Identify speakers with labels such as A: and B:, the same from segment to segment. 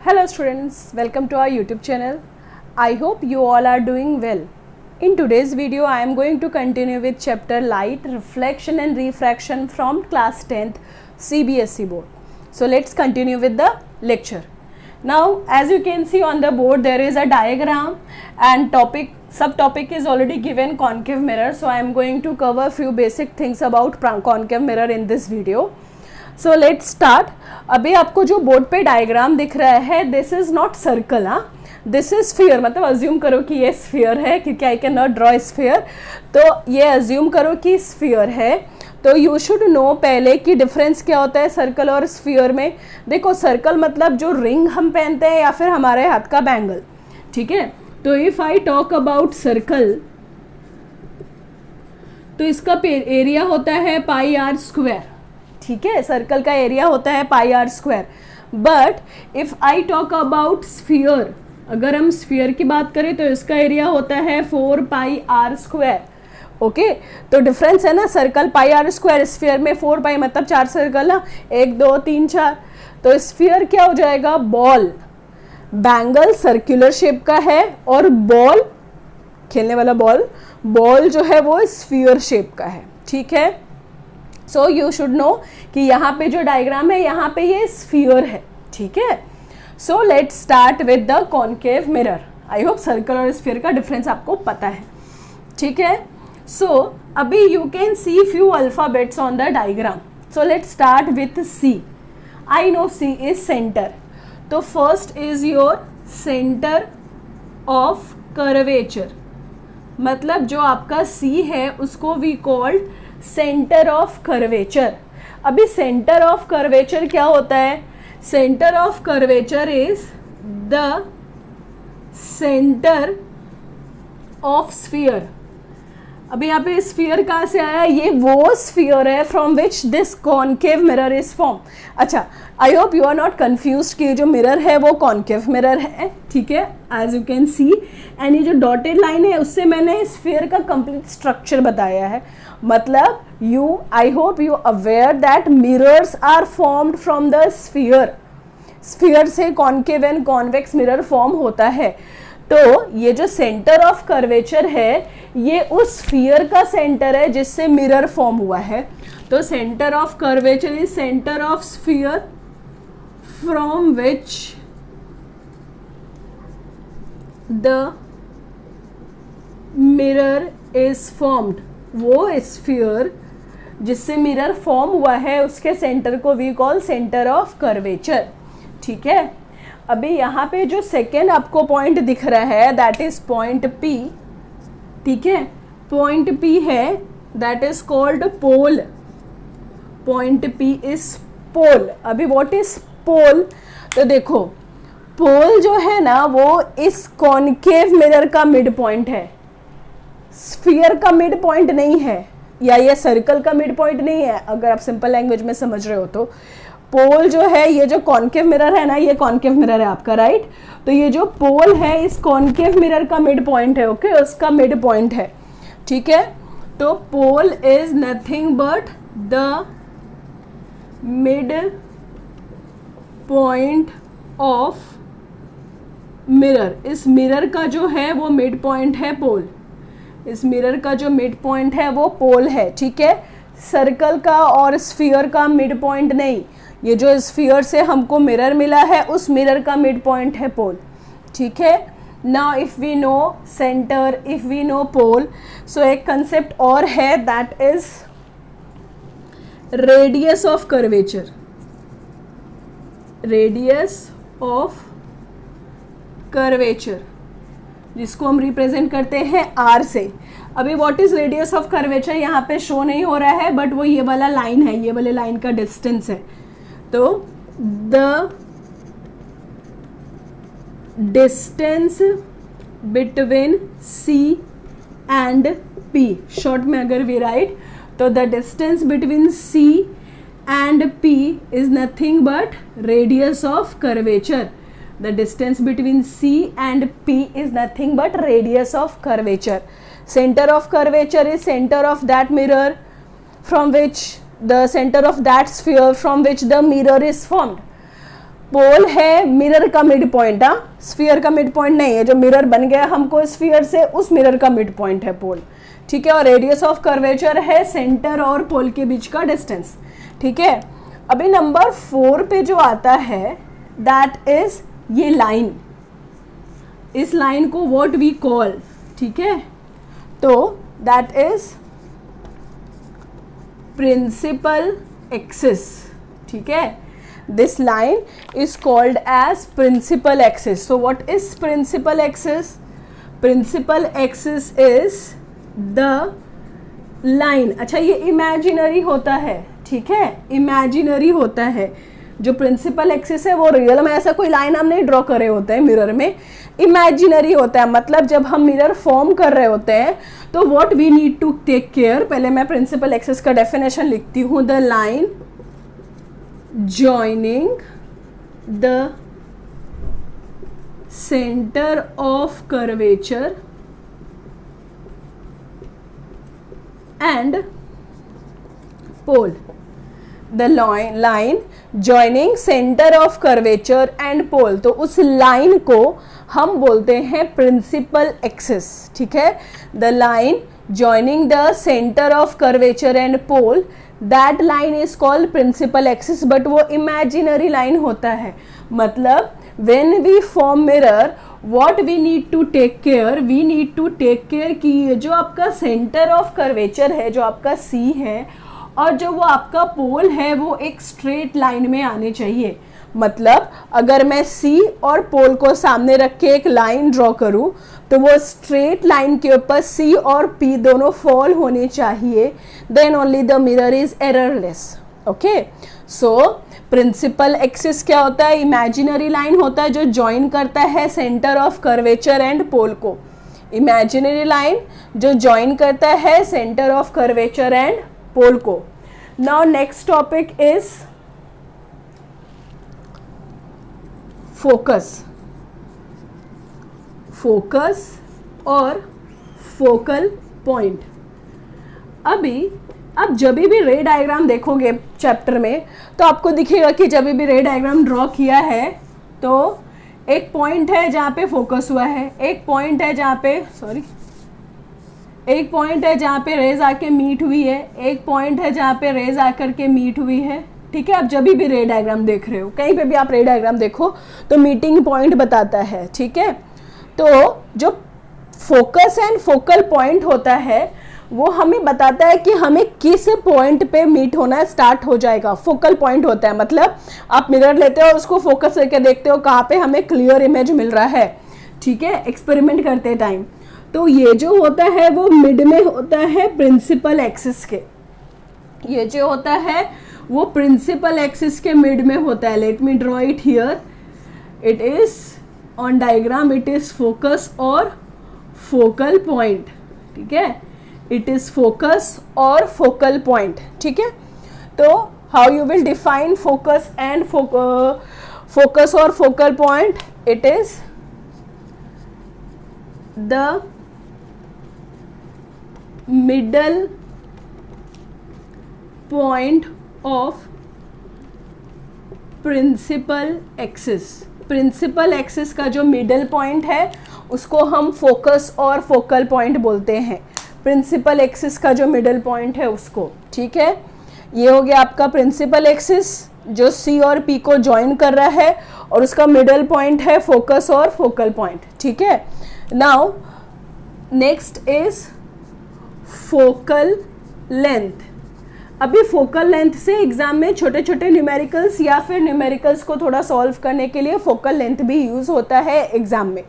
A: Hello students, welcome to our YouTube channel. I hope you all are doing well. In today's video, I am going to continue with chapter Light, Reflection and Refraction from class 10th CBSE board. So let's continue with the lecture. Now as you can see on the board, there is a diagram and subtopic is already given, concave mirror. So I am going to cover few basic things about concave mirror in this video. So let's start. अभी आपको जो board पे diagram दिख रहा है, this is not circle, हाँ, this is sphere. मतलब assume करो कि ये स्फीयर है, क्योंकि I can not draw sphere, तो ये अज्यूम करो कि स्फीयर है. तो यू शुड नो पहले कि डिफरेंस क्या होता है सर्कल और स्फीयर में. देखो, सर्कल मतलब जो रिंग हम पहनते हैं या फिर हमारे हाथ का बैंगल, ठीक है. तो if I talk about circle, तो इसका एरिया होता है पाई आर स्क्वायर, ठीक है. सर्कल का एरिया होता है pi r square. But if I talk about sphere, अगर हम स्फीयर की बात करें तो इसका एरिया होता है 4 पाई आर स्क्वायर. ओके, तो डिफरेंस है ना, circle pi r square, sphere में 4 पाई, मतलब 4 सर्कल ना, 1 2 3 4. तो स्फीयर क्या हो जाएगा, बॉल. बैंगल सर्कुलर शेप का है और बॉल, खेलने वाला बॉल जो है वो स्फीयर शेप का है, ठीक है. सो यू शुड नो कि यहाँ पे जो डायग्राम है, यहाँ पे ये स्फीयर है, ठीक है. So let's start with the concave mirror. I hope circle और स्फीयर का डिफरेंस आपको पता है, ठीक है. सो अभी you can see few alphabets on the diagram. So let's start with C. I know C is centre. तो first is your centre of curvature. मतलब जो आपका सी है उसको we called centre of curvature. अभी centre of curvature क्या होता है, centre of curvature is the centre of sphere. अभी यहाँ पे स्फीयर कहाँ से आया, ये वो स्फीयर है from which this concave mirror is form. अच्छा, I hope you are not confused कि जो मिरर है वो कॉन्केव मिरर है, ठीक है. As you can see, and ये जो डॉटेड लाइन है उससे मैंने स्फीयर का कंप्लीट स्ट्रक्चर बताया है. मतलब I hope you aware that mirrors are formed from the sphere. Sphere से concave and convex mirror form होता है. तो ये जो सेंटर ऑफ कर्वेचर है, ये उस स्फीयर का सेंटर है जिससे मिरर फॉर्म हुआ है. तो centre of curvature is centre of sphere from which the mirror is formed. वो स्फीयर जिससे मिरर फॉर्म हुआ है उसके सेंटर को we call centre of curvature, ठीक है. अभी यहाँ पे जो सेकेंड आपको पॉइंट दिख रहा है दैट इज पॉइंट पी, ठीक है. पॉइंट पी है that is called pole. Point P is pole. अभी व्हाट इज पोल, तो देखो पोल जो है ना वो इस कॉन्केव मिरर का मिड पॉइंट है, स्फीयर का मिड पॉइंट नहीं है, या ये सर्कल का मिड पॉइंट नहीं है. अगर आप सिंपल लैंग्वेज में समझ रहे हो तो पोल जो है, ये जो कॉन्केव मिरर है ना, ये कॉन्केव मिरर है आपका, राइट. तो ये जो पोल है इस कॉन्केव मिरर का मिड पॉइंट है, ओके, उसका मिड पॉइंट है, ठीक है. तो pole is nothing but the mid point of mirror. इस मिरर का जो है वो मिड पॉइंट है पोल. इस मिरर का जो मिड पॉइंट है वो पोल है, ठीक है. सर्कल का और स्फीयर का मिड पॉइंट नहीं. ये जो स्फीयर से हमको मिरर मिला है उस मिरर का मिड पॉइंट है पोल, ठीक है. Now if we know centre, if we know pole, so एक कंसेप्ट और है that is radius of curvature. Radius of curvature जिसको हम रिप्रेजेंट करते हैं आर से. अभी what is radius of curvature यहाँ पे शो नहीं हो रहा है, बट वो ये वाला लाइन है, ये वाले लाइन का डिस्टेंस है. तो the distance between C and P, short में अगर वी राइट, तो the distance between C and P is nothing but radius of curvature. The distance between C and P is nothing but radius of curvature. Center of curvature is center of that mirror from which the center of that sphere from which the mirror is formed. पोल है mirror का mid point, sphere का mid point नहीं है, जो mirror बन गया हमको sphere से उस मिरर का मिड पॉइंट है पोल, ठीक है। और रेडियस ऑफ कर्वेचर है सेंटर और पोल के बीच का डिस्टेंस, ठीक है। अभी नंबर 4 पे जो आता है दैट इज ये लाइन, इस लाइन को व्हाट वी कॉल, ठीक है, तो दैट इज प्रिंसिपल एक्सिस, ठीक है। This line is called as principal axis. So what is principal axis? Principal axis is the line. अच्छा, ये इमेजिनरी होता है, ठीक है, इमेजिनरी होता है। जो प्रिंसिपल एक्सिस है वो रियल में ऐसा कोई लाइन हम नहीं ड्रॉ कर रहे होते हैं मिरर में, इमेजिनरी होता है। मतलब जब हम मिरर फॉर्म कर रहे होते हैं तो what we need to take care, पहले मैं प्रिंसिपल एक्सिस का डेफिनेशन लिखती हूँ, the line joining the center of curvature and pole, the line joining center of curvature and pole, तो उस लाइन को हम बोलते हैं प्रिंसिपल एक्सिस, ठीक है। The line joining the center of curvature and pole, that line is called principal axis, but वो imaginary line होता है। मतलब when we form mirror what we need to take care, we need to take care कि जो आपका centre of curvature है, जो आपका सी है, और जो वो आपका पोल है वो एक स्ट्रेट लाइन में आने चाहिए। मतलब अगर मैं सी और पोल को सामने रख के एक लाइन ड्रॉ करूं तो वो स्ट्रेट लाइन के ऊपर सी और पी दोनों फॉल होने चाहिए, then only the mirror is errorless, okay. So principal axis क्या होता है, इमेजिनरी लाइन होता है जो ज्वाइन करता है centre of curvature and pole को, इमेजिनरी लाइन जो ज्वाइन करता है centre of curvature and pole को। Now next topic is focus, focus और फोकल पॉइंट। अब जब भी रे डायग्राम देखोगे चैप्टर में तो आपको दिखेगा कि जब भी रे डायग्राम ड्रॉ किया है तो एक पॉइंट है जहाँ पे फोकस हुआ है, एक पॉइंट है जहाँ पे एक पॉइंट है जहाँ पे रेज आके मीट हुई है, एक पॉइंट है जहाँ पे रेज आकर के मीट हुई है, ठीक है। आप जब भी रे डायग्राम देख रहे हो, कहीं पे भी आप रे डायग्राम देखो तो मीटिंग पॉइंट बताता है, ठीक है। तो जो फोकस एंड फोकल पॉइंट होता है वो हमें बताता है कि हमें किस पॉइंट पे मीट होना स्टार्ट हो जाएगा। फोकल पॉइंट होता है मतलब आप मिरर लेते हो, उसको फोकस करके देखते हो कहाँ पे हमें क्लियर इमेज मिल रहा है, ठीक है, एक्सपेरिमेंट करते टाइम। तो ये जो होता है वो मिड में होता है प्रिंसिपल एक्सिस के, ये जो होता है वो प्रिंसिपल एक्सिस के मिड में होता है। Let me draw it here, it is on diagram, it is focus और फोकल पॉइंट, ठीक है, इट इज फोकस और फोकल पॉइंट, ठीक है। तो how you will define focus and focus और focal point, it is the middle point of principal axis. Principal axis का जो मिडल पॉइंट है उसको हम फोकस और फोकल पॉइंट बोलते हैं, प्रिंसिपल एक्सिस का जो मिडल पॉइंट है उसको, ठीक है। ये हो गया आपका प्रिंसिपल एक्सिस जो सी और पी को ज्वाइन कर रहा है और उसका मिडल पॉइंट है फोकस और फोकल पॉइंट, ठीक है। Now next is focal length. अभी फोकल लेंथ से एग्जाम में छोटे छोटे न्यूमेरिकल्स या फिर न्यूमेरिकल्स को थोड़ा सॉल्व करने के लिए फोकल लेंथ भी यूज होता है एग्जाम में,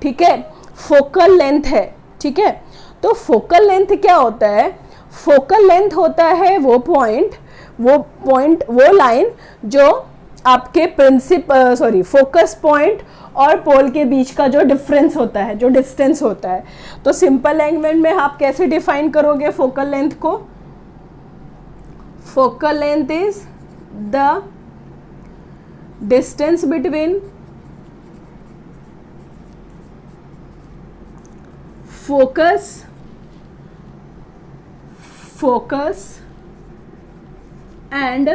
A: ठीक है। फोकल लेंथ है, ठीक है। तो फोकल लेंथ क्या होता है, फोकल लेंथ होता है वो पॉइंट वो लाइन जो आपके फोकस पॉइंट और पोल के बीच का जो डिफरेंस होता है, जो डिस्टेंस होता है। तो सिंपल लैंग्वेज में आप कैसे डिफाइन करोगे फोकल लेंथ को, focal length is the distance between focus and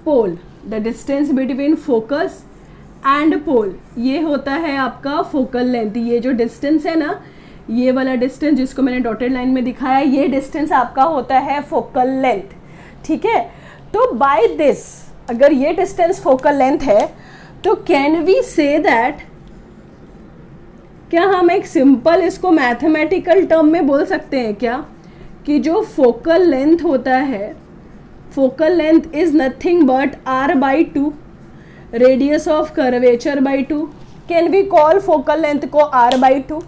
A: pole, the distance between focus and pole, ये होता है आपका फोकल लेंथ। ये जो डिस्टेंस है ना, ये वाला डिस्टेंस जिसको मैंने डॉटेड लाइन में दिखाया, ये डिस्टेंस आपका होता है फोकल लेंथ, ठीक है। तो बाय दिस, अगर ये डिस्टेंस फोकल लेंथ है तो कैन वी से दैट, क्या हम एक सिंपल इसको मैथमेटिकल टर्म में बोल सकते हैं क्या, कि जो फोकल लेंथ होता है, focal length is nothing but r/2 radius of curvature by 2। Can we call focal length को r/2,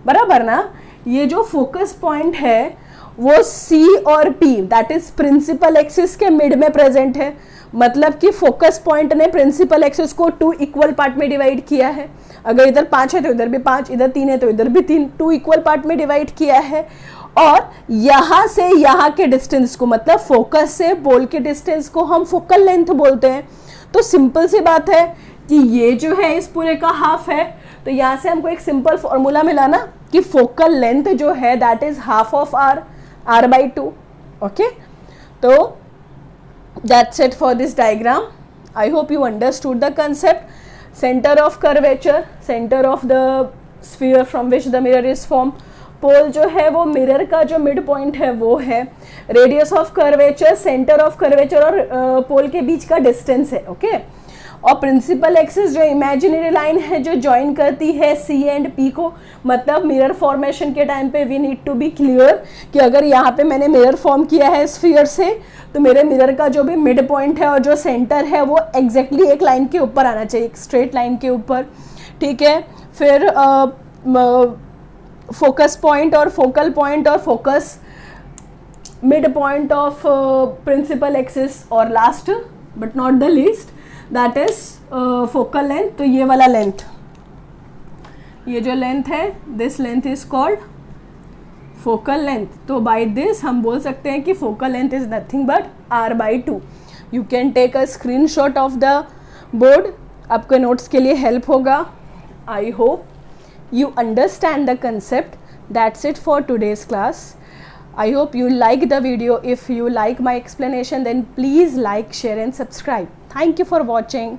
A: बराबर ना। ये जो फोकस पॉइंट है वो C और P, that is principal axis के मिड में प्रेजेंट है। मतलब कि फोकस पॉइंट ने प्रिंसिपल एक्सिस को 2 इक्वल पार्ट में डिवाइड किया है। अगर इधर 5 है तो इधर भी 5, इधर 3 है तो इधर भी 3, 2 इक्वल पार्ट में डिवाइड किया है। और यहाँ से यहाँ के डिस्टेंस को, मतलब फोकस से पोल के डिस्टेंस को हम फोकल लेंथ बोलते हैं। तो सिंपल सी बात है कि ये जो है इस पूरे का हाफ है, तो यहाँ से हमको एक सिंपल फॉर्मूला मिला ना कि फोकल लेंथ जो है that is half of r/2। Okay, तो that's it for this diagram. I hope you understood the concept. Centre of curvature, centre of the sphere from which the mirror is form. Pole जो है वो mirror का जो mid point है वो है। Radius of curvature, centre of curvature और पोल के बीच का डिस्टेंस है। ओके, और प्रिंसिपल एक्सिस जो इमेजिनरी लाइन है जो ज्वाइन करती है C एंड P को। मतलब मिरर फॉर्मेशन के टाइम पे we need to be clear कि अगर यहाँ पे मैंने मिरर फॉर्म किया है स्फीयर से, तो मेरे मिरर का जो भी मिड पॉइंट है और जो सेंटर है वो एग्जैक्टली एक लाइन के ऊपर आना चाहिए, एक स्ट्रेट लाइन के ऊपर, ठीक है। फिर फोकस पॉइंट और focus mid point of principal axis, और last but not the least that is focal length. तो ये वाला लेंथ, ये जो लेंथ है, this length is called focal length. तो बाय दिस हम बोल सकते हैं कि focal length is nothing but r/2। You can take a screenshot of the board, आपके नोट्स के लिए हेल्प होगा। I hope you understand the concept. That's it for today's class. I hope you like the video. If you like my explanation, then please like, share and subscribe. Thank you for watching.